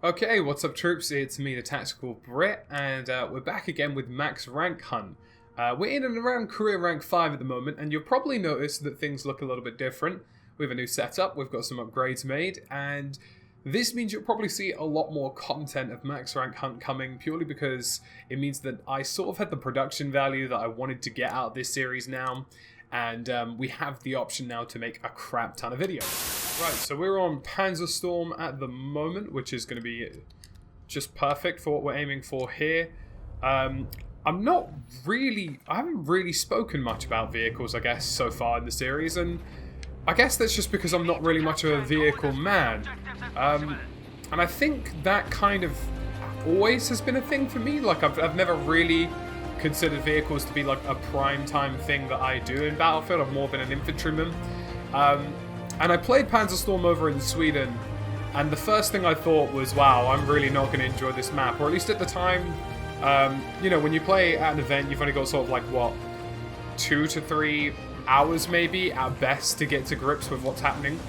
Okay, what's up troops? It's me, the Tactical Brit, and we're back again with Max Rank Hunt. We're in and around career rank 5 at the moment, and you'll probably notice that things look a little bit different. We have a new setup, we've got some upgrades made, and this means you'll probably see a lot more content of Max Rank Hunt coming, purely because it means that I sort of had the production value that I wanted to get out of this series now, and we have the option now to make a crap ton of videos. Right, so we're on Panzerstorm at the moment, which is going to be just perfect for what we're aiming for here. I haven't really spoken much about vehicles, I guess, so far in the series, and I guess that's just because I'm not really much of a vehicle man. And I think that kind of always has been a thing for me. Like, I've never really considered vehicles to be like a prime time thing that I do in Battlefield. I've more been an infantryman. And I played Panzerstorm over in Sweden, and the first thing I thought was, wow, I'm really not going to enjoy this map. Or at least at the time, you know, when you play at an event, you've only got sort of like, what, 2 to 3 hours maybe at best to get to grips with what's happening.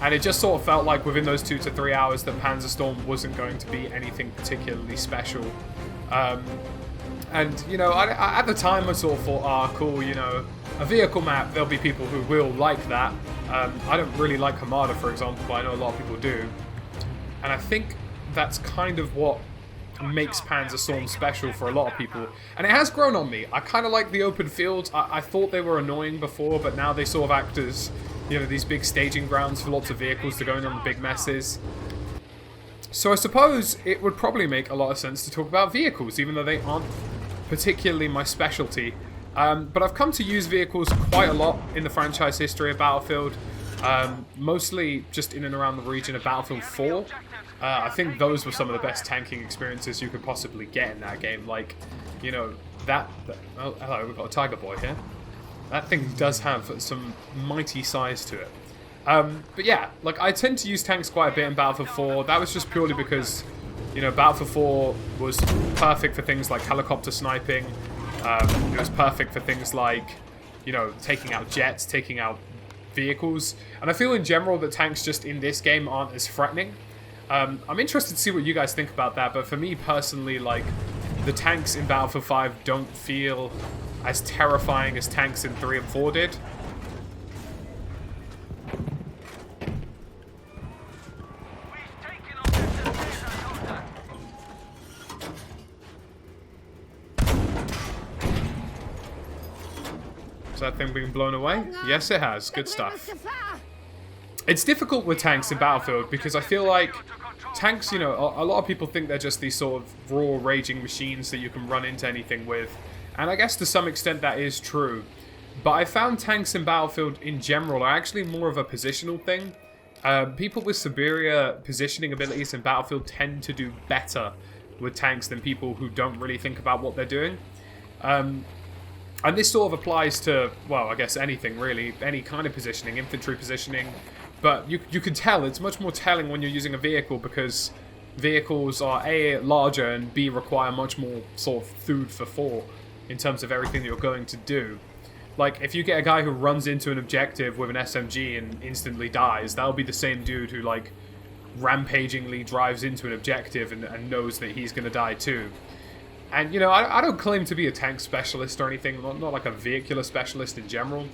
And it just sort of felt like within those 2 to 3 hours that Panzerstorm wasn't going to be anything particularly special. And, you know, at the time I sort of thought, ah, cool, you know, a vehicle map, there'll be people who will like that. I don't really like Hamada, for example, but I know a lot of people do. And I think that's kind of what makes Panzerstorm special for a lot of people. And it has grown on me. I kind of like the open fields. I thought they were annoying before, but now they sort of act as, you know, these big staging grounds for lots of vehicles to go in on the big messes. So I suppose it would probably make a lot of sense to talk about vehicles, even though they aren't particularly my specialty. But I've come to use vehicles quite a lot in the franchise history of Battlefield, mostly just in and around the region of Battlefield 4. I think those were some of the best tanking experiences you could possibly get in that game. Like, you know, oh, hello, we've got a Tiger Boy here. That thing does have some mighty size to it. But yeah, like, I tend to use tanks quite a bit in Battlefield 4. That was just purely because, you know, Battlefield 4 was perfect for things like helicopter sniping. It was perfect for things like, you know, taking out jets, taking out vehicles. And I feel in general that tanks just in this game aren't as threatening. I'm interested to see what you guys think about that, but for me personally, like, the tanks in Battlefield 5 don't feel as terrifying as tanks in 3 and 4 did. That thing being blown away? Yes, it has. Good stuff. It's difficult with tanks in Battlefield because I feel like tanks, you know, a lot of people think they're just these sort of raw, raging machines that you can run into anything with. And I guess to some extent that is true. But I found tanks in Battlefield in general are actually more of a positional thing. People with superior positioning abilities in Battlefield tend to do better with tanks than people who don't really think about what they're doing. And this sort of applies to, well, I guess anything really, any kind of positioning, infantry positioning. But you can tell, it's much more telling when you're using a vehicle because vehicles are A, larger, and B, require much more sort of food for thought in terms of everything that you're going to do. Like, if you get a guy who runs into an objective with an SMG and instantly dies, that'll be the same dude who, like, rampagingly drives into an objective and knows that he's going to die too. And, you know, I don't claim to be a tank specialist or anything, not like a vehicular specialist in general.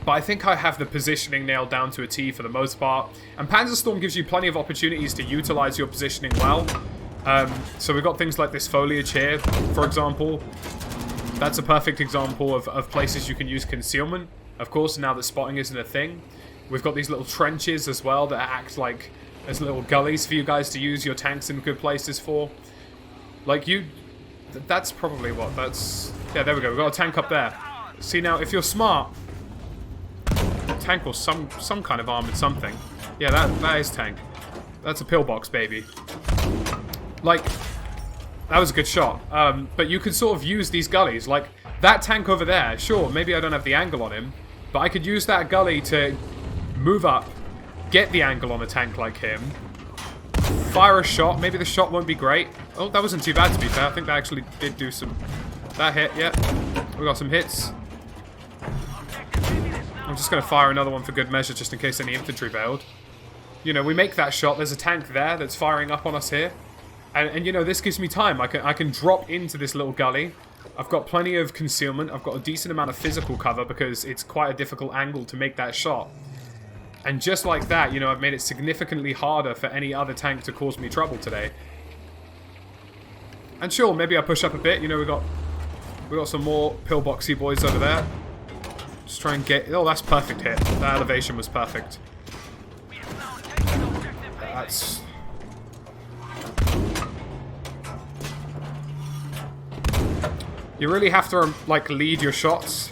But I think I have the positioning nailed down to a T for the most part. And Panzerstorm gives you plenty of opportunities to utilize your positioning well. So we've got things like this foliage here, for example. That's a perfect example of places you can use concealment. Of course, now that spotting isn't a thing. We've got these little trenches as well that act like as little gullies for you guys to use your tanks in good places for. Like, that's probably what, yeah, there we go, we've got a tank up there. See, now, if you're smart, tank or some kind of armored something. Yeah, that is tank. That's a pillbox, baby. Like, that was a good shot. But you could sort of use these gullies. Like, that tank over there, sure, maybe I don't have the angle on him, but I could use that gully to move up, get the angle on a tank like him, fire a shot. Maybe the shot won't be great. Oh, that wasn't too bad, to be fair. I think that actually did do some... That hit, yeah. We got some hits. I'm just going to fire another one for good measure, just in case any infantry bailed. You know, we make that shot. There's a tank there that's firing up on us here. And you know, this gives me time. I can drop into this little gully. I've got plenty of concealment. I've got a decent amount of physical cover because it's quite a difficult angle to make that shot. And just like that, you know, I've made it significantly harder for any other tank to cause me trouble today. And sure, maybe I push up a bit. You know, we got some more pillboxy boys over there. Just try and get... Oh, that's perfect hit. That elevation was perfect. That's... You really have to, like, lead your shots.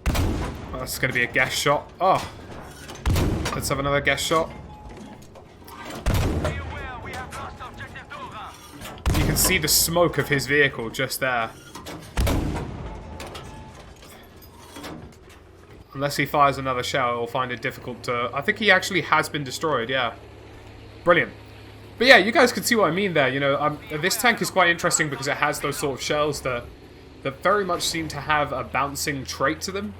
Oh, that's going to be a guess shot. Oh. Let's have another guess shot. You can see the smoke of his vehicle just there. Unless he fires another shell, we'll find it difficult to... I think he actually has been destroyed, yeah. Brilliant. But yeah, you guys can see what I mean there. You know, this tank is quite interesting because it has those sort of shells that very much seem to have a bouncing trait to them.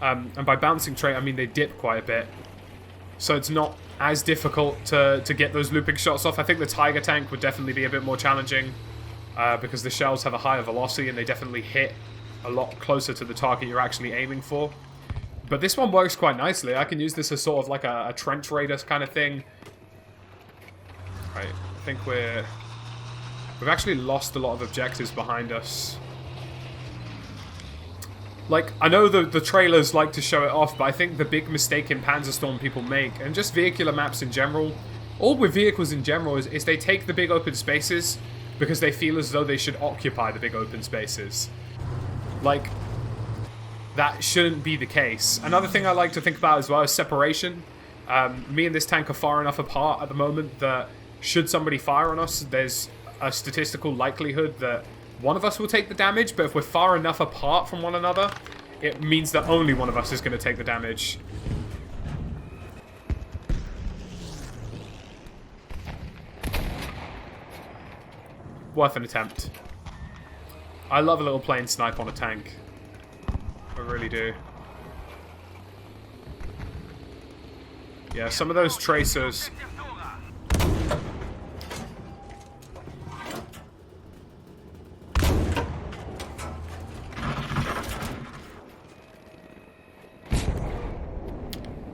And by bouncing trait, I mean they dip quite a bit. So it's not as difficult to get those looping shots off. I think the Tiger tank would definitely be a bit more challenging because the shells have a higher velocity and they definitely hit a lot closer to the target you're actually aiming for. But this one works quite nicely. I can use this as sort of like a trench raider kind of thing. Right, I think we've actually lost a lot of objectives behind us. Like, I know the trailers like to show it off, but I think the big mistake in Panzerstorm people make, and just vehicular maps in general, all with vehicles in general, is they take the big open spaces because they feel as though they should occupy the big open spaces. Like, that shouldn't be the case. Another thing I like to think about as well is separation. Me and this tank are far enough apart at the moment that should somebody fire on us, there's a statistical likelihood that one of us will take the damage, but if we're far enough apart from one another, it means that only one of us is going to take the damage. Worth an attempt. I love a little plane snipe on a tank. I really do. Yeah, some of those tracers...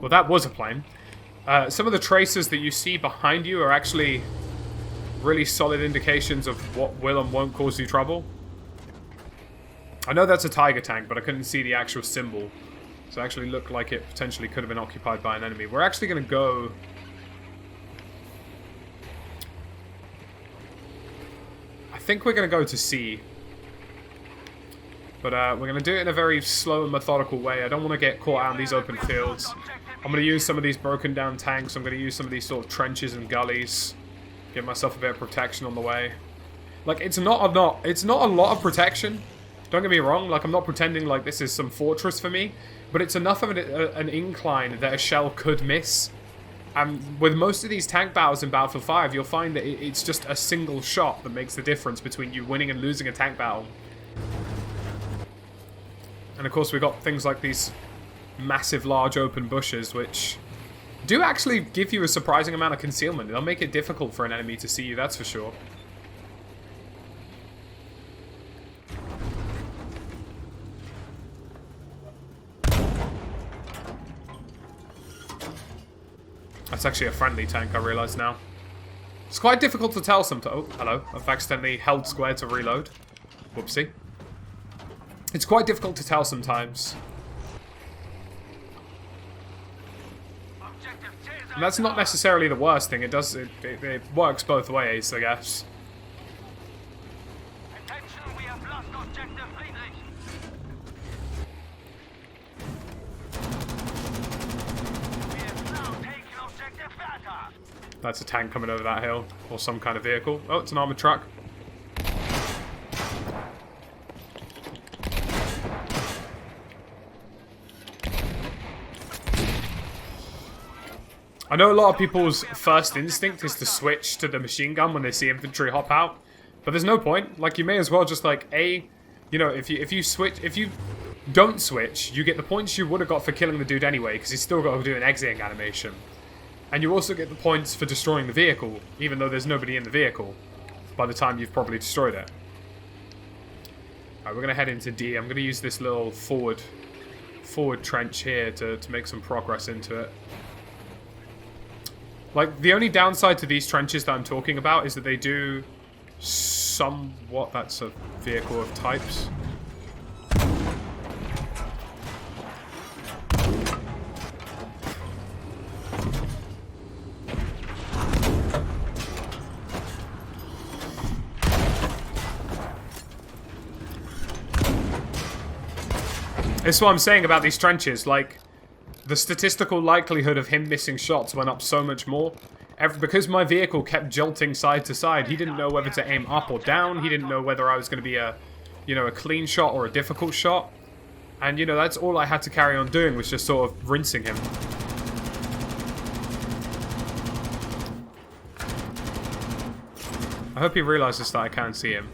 Well, that was a plane. Some of the tracers that you see behind you are actually really solid indications of what will and won't cause you trouble. I know that's a Tiger tank, but I couldn't see the actual symbol. So it actually looked like it potentially could have been occupied by an enemy. We're actually going to go... I think we're going to go to C. But we're going to do it in a very slow and methodical way. I don't want to get caught out in these open fields. I'm going to use some of these broken down tanks. I'm going to use some of these sort of trenches and gullies. Give myself a bit of protection on the way. Like, it's not a lot of protection. Don't get me wrong. Like, I'm not pretending like this is some fortress for me. But it's enough of an incline that a shell could miss. And with most of these tank battles in Battlefield 5, you'll find that it's just a single shot that makes the difference between you winning and losing a tank battle. And of course we've got things like these massive large open bushes which do actually give you a surprising amount of concealment. They'll make it difficult for an enemy to see you, that's for sure. That's actually a friendly tank, I realise now. It's quite difficult to tell sometimes. Oh, hello. I've accidentally held square to reload. Whoopsie. It's quite difficult to tell sometimes. And that's not necessarily the worst thing. It works both ways, I guess. That's a tank coming over that hill, or some kind of vehicle. Oh, it's an armored truck. I know a lot of people's first instinct is to switch to the machine gun when they see infantry hop out, but there's no point. Like, you may as well just, like, you know, if you don't switch, you get the points you would have got for killing the dude anyway, because he's still got to do an exiting animation. And you also get the points for destroying the vehicle, even though there's nobody in the vehicle, by the time you've probably destroyed it. Alright, we're going to head into D. I'm going to use this little forward trench here to make some progress into it. Like, the only downside to these trenches that I'm talking about is that they do somewhat... That's a vehicle of types. This is what I'm saying about these trenches, like, the statistical likelihood of him missing shots went up so much more. Because my vehicle kept jolting side to side, he didn't know whether to aim up or down, he didn't know whether I was going to be a, you know, a clean shot or a difficult shot. And, you know, that's all I had to carry on doing, was just sort of rinsing him. I hope he realizes that I can see him.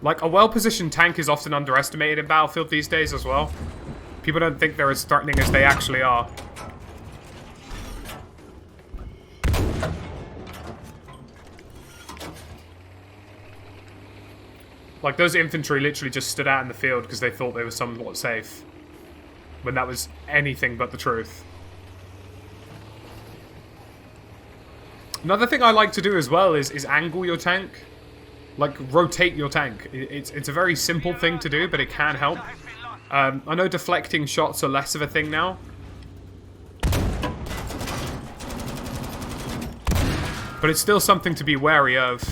Like, a well-positioned tank is often underestimated in Battlefield these days as well. People don't think they're as threatening as they actually are. Like, those infantry literally just stood out in the field because they thought they were somewhat safe. When that was anything but the truth. Another thing I like to do as well is angle your tank. Like, rotate your tank. It's a very simple thing to do, but it can help. I know deflecting shots are less of a thing now. But it's still something to be wary of.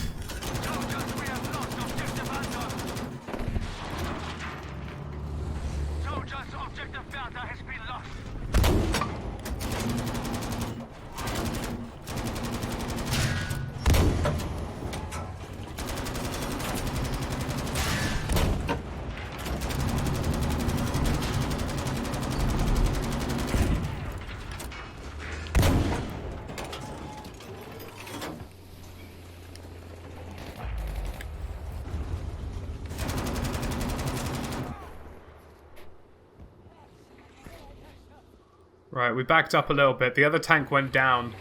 Right, we backed up a little bit. The other tank went down.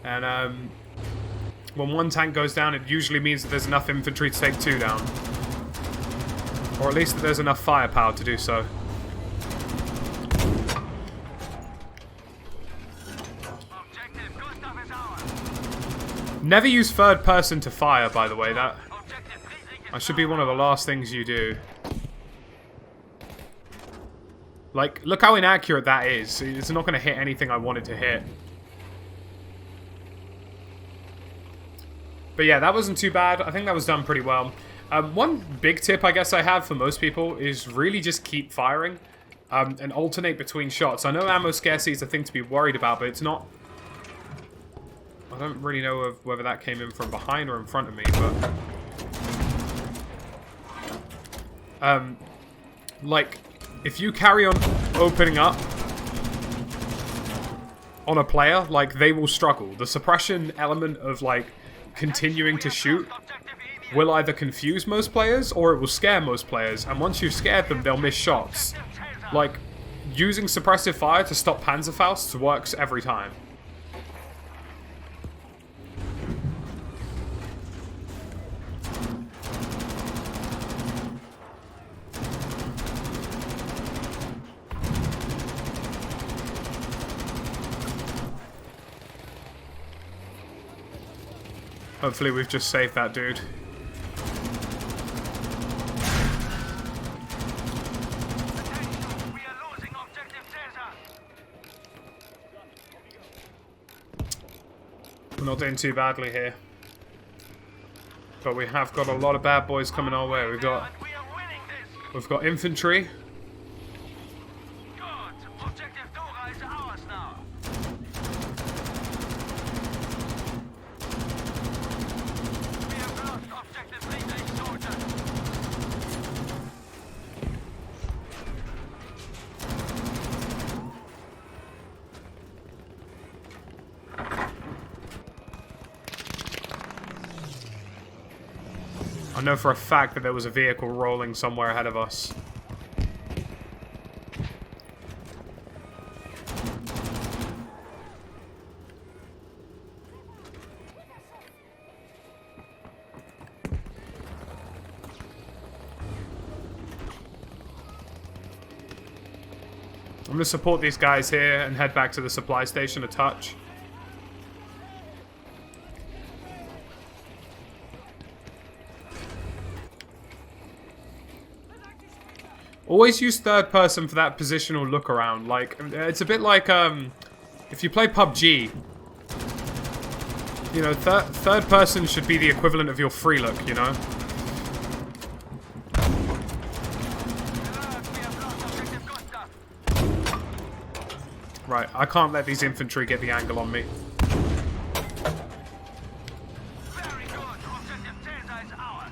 And, when one tank goes down, it usually means that there's enough infantry to take two down. Or at least that there's enough firepower to do so. Never use third person to fire, by the way. That should be one of the last things you do. Like, look how inaccurate that is. It's not going to hit anything I wanted to hit. But yeah, that wasn't too bad. I think that was done pretty well. One big tip I guess I have for most people is really just keep firing. And alternate between shots. I know ammo scarcity is a thing to be worried about, but it's not... I don't really know whether that came in from behind or in front of me, but... like... If you carry on opening up on a player, like, they will struggle. The suppression element of, like, continuing to shoot will either confuse most players or it will scare most players. And once you've scared them, they'll miss shots. Like, using suppressive fire to stop Panzerfausts works every time. Hopefully we've just saved that dude. We're not doing too badly here. But we have got a lot of bad boys coming our way. We've got infantry. I know for a fact that there was a vehicle rolling somewhere ahead of us. I'm going to support these guys here and head back to the supply station a touch. Always use third person for that positional look around. Like, it's a bit like, if you play PUBG, you know, third person should be the equivalent of your free look, you know? Right, I can't let these infantry get the angle on me. Very good. Objective Caesar is ours.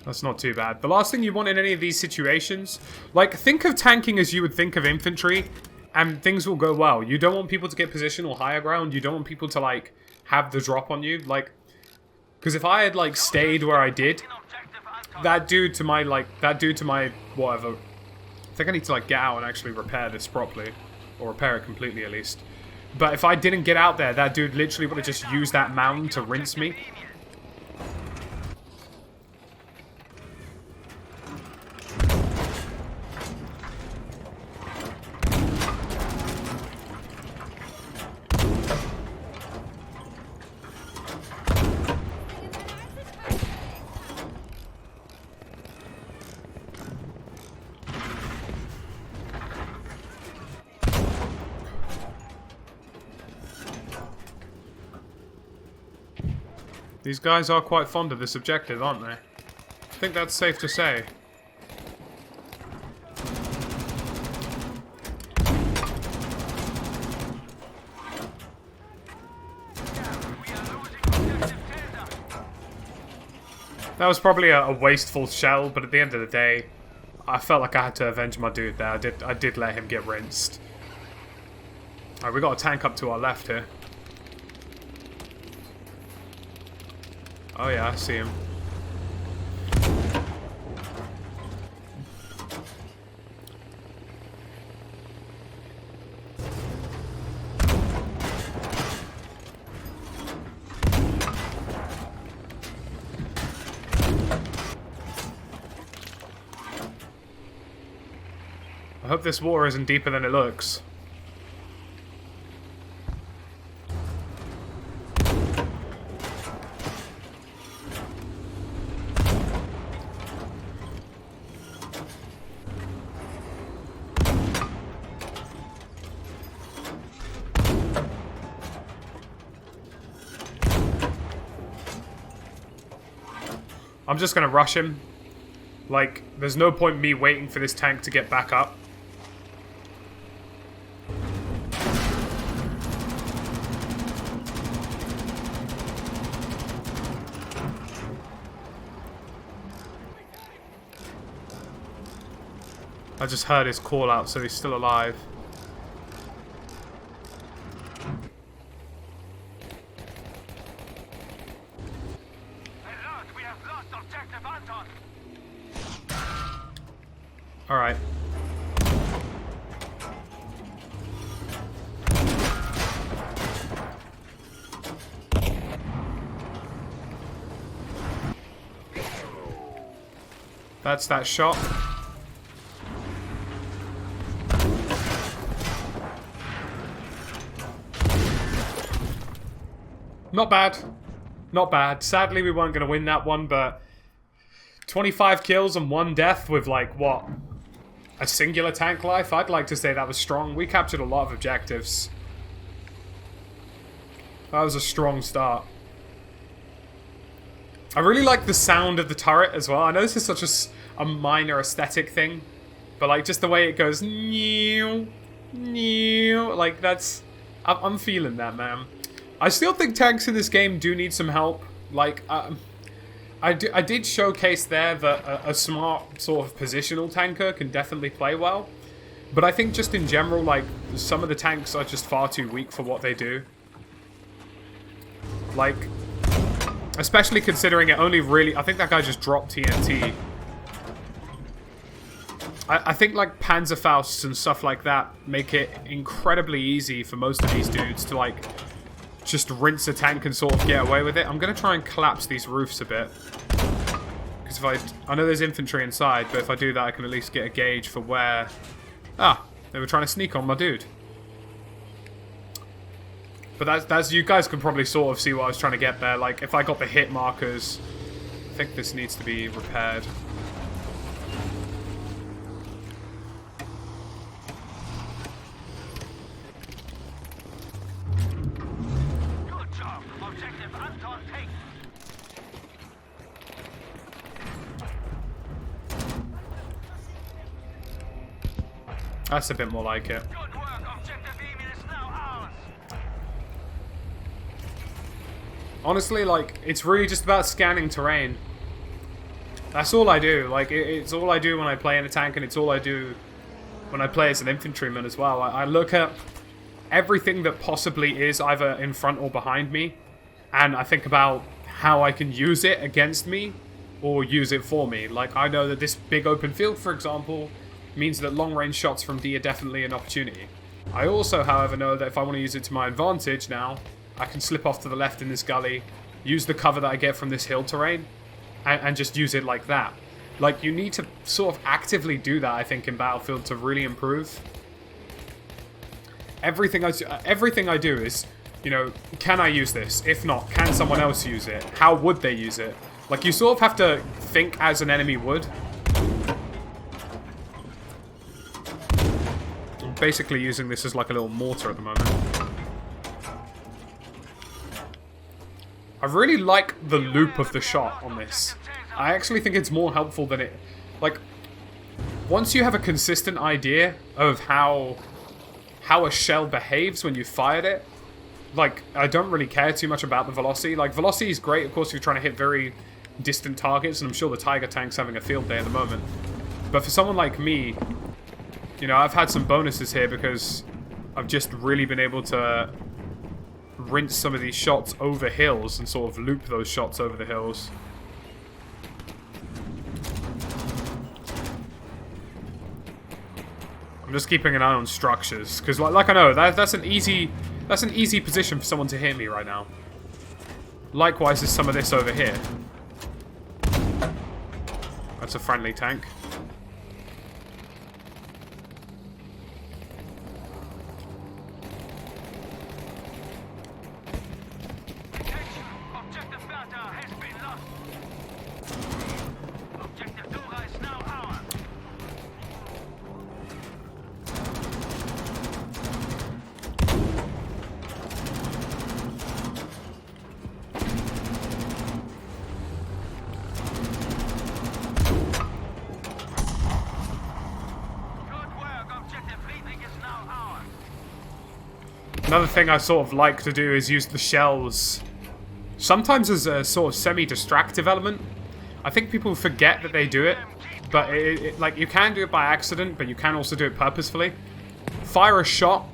That's not too bad. The last thing you want in any of these situations, like, think of tanking as you would think of infantry, and things will go well. You don't want people to get position or higher ground. You don't want people to, like, have the drop on you. Like, because if I had, like, stayed where I did, that dude to my, whatever. I think I need to, like, get out and actually repair this properly. Or repair it completely, at least. But if I didn't get out there, that dude literally would have just used that mound to rinse me. These guys are quite fond of this objective, aren't they? I think that's safe to say. That was probably a wasteful shell, but at the end of the day, I felt like I had to avenge my dude there. I did let him get rinsed. Alright, we got a tank up to our left here. Oh yeah, I see him. I hope this water isn't deeper than it looks. I'm just gonna rush him. Like, there's no point me waiting for this tank to get back up. I just heard his call out, so he's still alive. Alright. That's that shot. Not bad. Not bad. Sadly, we weren't going to win that one, but 25 kills and 1 death with, like, what? A singular tank life? I'd like to say that was strong. We captured a lot of objectives. That was a strong start. I really like the sound of the turret as well. I know this is such a minor aesthetic thing, but, like, just the way it goes, like, that's... I'm feeling that, man. I still think tanks in this game do need some help. Like, I did showcase there that a smart sort of positional tanker can definitely play well. But I think just in general, like, some of the tanks are just far too weak for what they do. Like, especially considering it only really... I think that guy just dropped TNT. I think, like, Panzerfausts and stuff like that make it incredibly easy for most of these dudes to, like, just rinse a tank and sort of get away with it. I'm going to try and collapse these roofs a bit. Because if I know there's infantry inside, but if I do that, I can at least get a gauge for where... Ah, they were trying to sneak on my dude. But that's you guys can probably sort of see what I was trying to get there. Like, if I got the hit markers, I think this needs to be repaired. Good job. Objective Anton taken. That's a bit more like it. Good work. Objective Emil is now ours. Honestly, like, it's really just about scanning terrain. That's all I do. Like, it's all I do when I play in a tank, and it's all I do when I play as an infantryman as well. I look at everything that possibly is either in front or behind me, and I think about how I can use it against me or use it for me. Like, I know that this big open field, for example, means that long-range shots from D are definitely an opportunity. I also, however, know that if I want to use it to my advantage now, I can slip off to the left in this gully, use the cover that I get from this hill terrain, and just use it like that. Like, you need to sort of actively do that, I think, in Battlefield to really improve. Everything I do is, you know, can I use this? If not, can someone else use it? How would they use it? Like, you sort of have to think as an enemy would. I'm basically using this as like a little mortar at the moment. I really like the loop of the shot on this. I actually think it's more helpful than it... Like, once you have a consistent idea of how a shell behaves when you fired it, like, I don't really care too much about the velocity. Like, velocity is great, of course, if you're trying to hit very distant targets, and I'm sure the Tiger tank's having a field day at the moment. But for someone like me, you know, I've had some bonuses here because I've just really been able to rinse some of these shots over hills and sort of loop those shots over the hills. I'm just keeping an eye on structures because, like I know that's an easy position for someone to hit me right now. Likewise, there's some of this over here. That's a friendly tank. Objective Bertha has been lost. Objective Dora is now ours. Good work. Objective Friedrich is now ours. Another thing I sort of like to do is use the shells sometimes as a sort of semi-distractive element. I think people forget that they do it, but like, you can do it by accident, but you can also do it purposefully. Fire a shot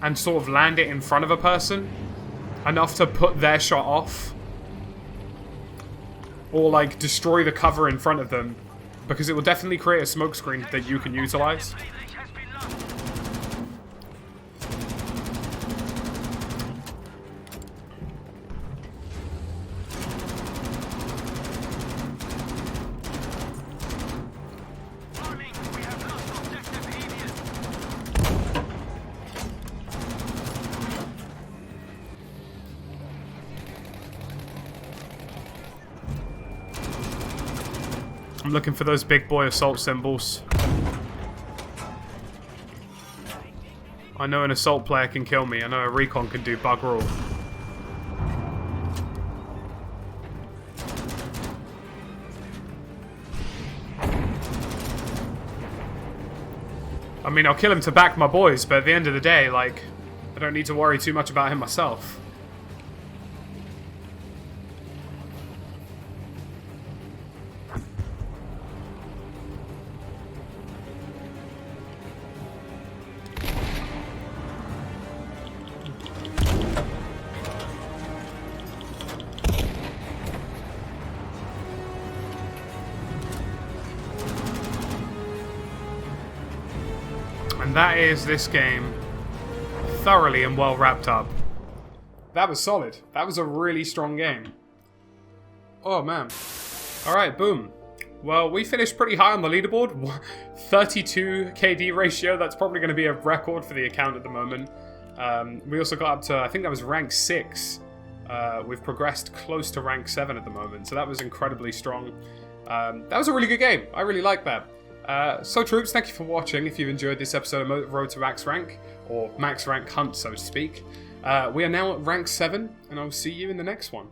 and sort of land it in front of a person, enough to put their shot off. Or, like, destroy the cover in front of them, because it will definitely create a smoke screen that you can utilize. Friedrich has been lost. Warning, we have lost objective Emil. I'm looking for those big boy assault symbols. I know an assault player can kill me. I know a recon can do bugger all. I mean, I'll kill him to back my boys, but at the end of the day, like, I don't need to worry too much about him myself. And that is this game thoroughly and well wrapped up. That was solid. That was a really strong game. Oh, man. Alright, boom. Well, we finished pretty high on the leaderboard. 32 KD ratio. That's probably going to be a record for the account at the moment. We also got up to, I think that was rank 6. We've progressed close to rank 7 at the moment, so that was incredibly strong. That was a really good game. I really like that. So troops, thank you for watching. If you've enjoyed this episode of Road to Max Rank, or Max Rank Hunt, so to speak, we are now at rank 7, and I'll see you in the next one.